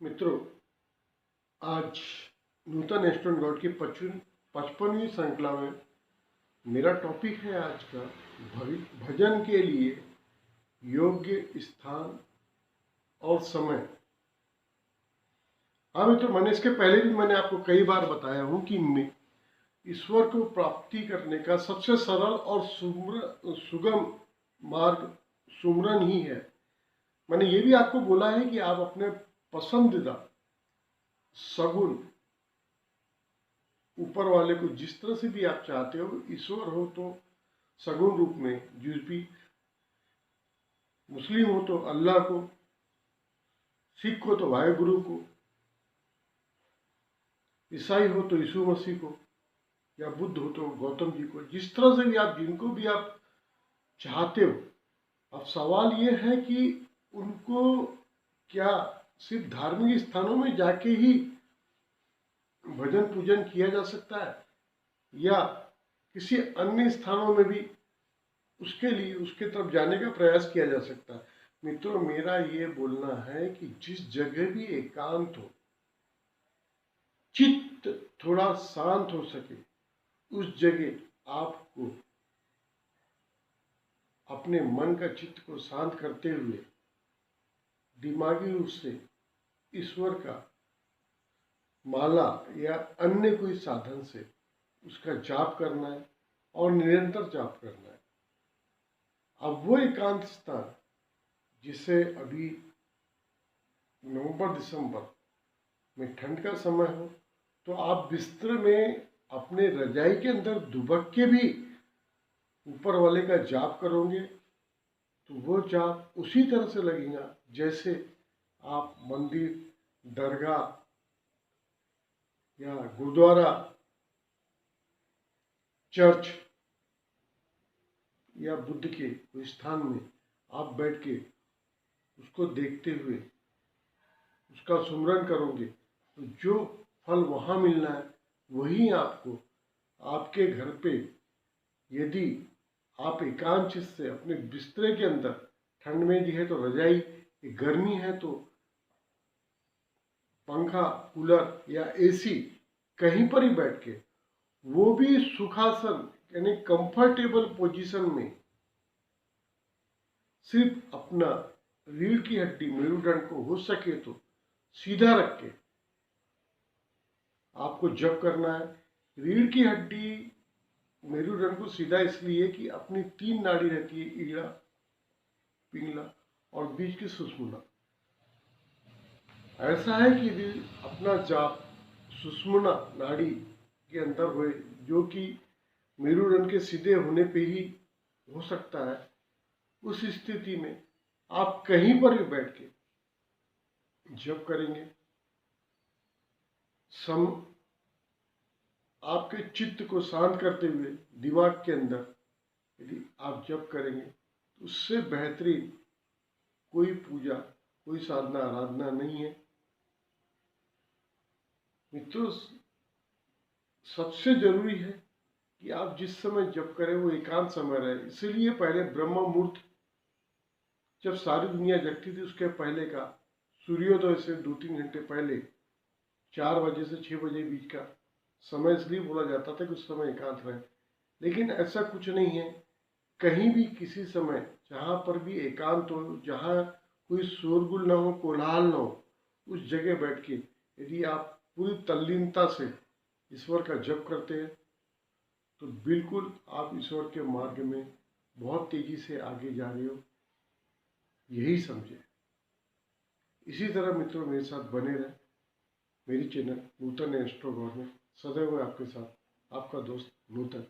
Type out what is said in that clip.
मित्रों, आज नूतन oestrone God की 55वीं श्रृंखला में मेरा टॉपिक है आज का भजन के लिए योग्य स्थान और समय। हाँ मित्रों, मैंने इसके पहले भी मैंने आपको कई बार बताया हूँ कि ईश्वर को प्राप्ति करने का सबसे सरल और सुगम मार्ग सुमरन ही है। मैंने ये भी आपको बोला है कि आप अपने पसंदीदा सगुन ऊपर वाले को जिस तरह से भी आप चाहते हो, ईश्वर हो तो सगुन रूप में जिस भी, मुस्लिम हो तो अल्लाह को, सिख हो तो वाहेगुरु को, ईसाई हो तो यीशु मसीह को, या बुद्ध हो तो गौतम जी को, जिस तरह से भी आप जिनको भी आप चाहते हो। अब सवाल ये है कि उनको क्या सिर्फ धार्मिक स्थानों में जाके ही भजन पूजन किया जा सकता है, या किसी अन्य स्थानों में भी उसके लिए उसके तरफ जाने का प्रयास किया जा सकता है। मित्रों, मेरा ये बोलना है कि जिस जगह भी एकांत हो, चित्त थोड़ा शांत हो सके, उस जगह आपको अपने मन का चित्त को शांत करते हुए दिमागी रूप से ईश्वर का माला या अन्य कोई साधन से उसका जाप करना है और निरंतर जाप करना है। अब वो एकांत स्थान जिसे अभी नवंबर दिसंबर में ठंड का समय हो, तो आप बिस्तर में अपने रजाई के अंदर दुबक के भी ऊपर वाले का जाप करोगे तो वो जाप उसी तरह से लगेगा जैसे आप मंदिर, दरगाह या गुरुद्वारा, चर्च या बुद्ध के कोई स्थान में आप बैठ के उसको देखते हुए उसका सुमरन करोगे तो जो फल वहाँ मिलना है वही आपको आपके घर पे, यदि आप एकांत चित्त से अपने बिस्तरे के अंदर, ठंड में भी है तो रजाई, गर्मी है तो पंखा, कूलर या एसी, कहीं पर ही बैठ के, वो भी सुखासन यानी कंफर्टेबल पोजीशन में, सिर्फ अपना रीढ़ की हड्डी मेरुदंड को हो सके तो सीधा रख के आपको जप करना है। रीढ़ की हड्डी मेरुदंड को सीधा इसलिए कि अपनी 3 नाड़ी रहती है, ईड़ा, पिंगला और बीच की सुषुम्ना। ऐसा है कि यदि अपना जाप सुषुम्ना नाड़ी के अंदर हुए, जो कि मेरुदंड के सीधे होने पे ही हो सकता है, उस स्थिति में आप कहीं पर भी बैठ के जप करेंगे, आपके चित्त को शांत करते हुए दिमाग के अंदर यदि आप जप करेंगे तो उससे बेहतरीन कोई पूजा, कोई साधना आराधना नहीं है। मित्रों, सबसे जरूरी है कि आप जिस समय जप करें वो एकांत समय रहे। इसीलिए पहले ब्रह्म मुहूर्त, जब सारी दुनिया जगती थी उसके पहले का सूर्योदय से 2-3 घंटे पहले 4 बजे से 6 बजे बीच का समय इसलिए बोला जाता था कि उस समय एकांत रहे। लेकिन ऐसा कुछ नहीं है। कहीं भी किसी समय जहाँ पर भी एकांत हो, जहाँ कोई शोरगुल ना हो, कोलाहल ना हो, उस जगह बैठ के यदि आप पूरी तल्लीनता से ईश्वर का जप करते हैं तो बिल्कुल आप ईश्वर के मार्ग में बहुत तेजी से आगे जा रहे हो, यही समझे। इसी तरह मित्रों मेरे साथ बने रहे। मेरी चैनल नूतन एस्ट्रो गॉड में सदैव आपके साथ आपका दोस्त नूतन।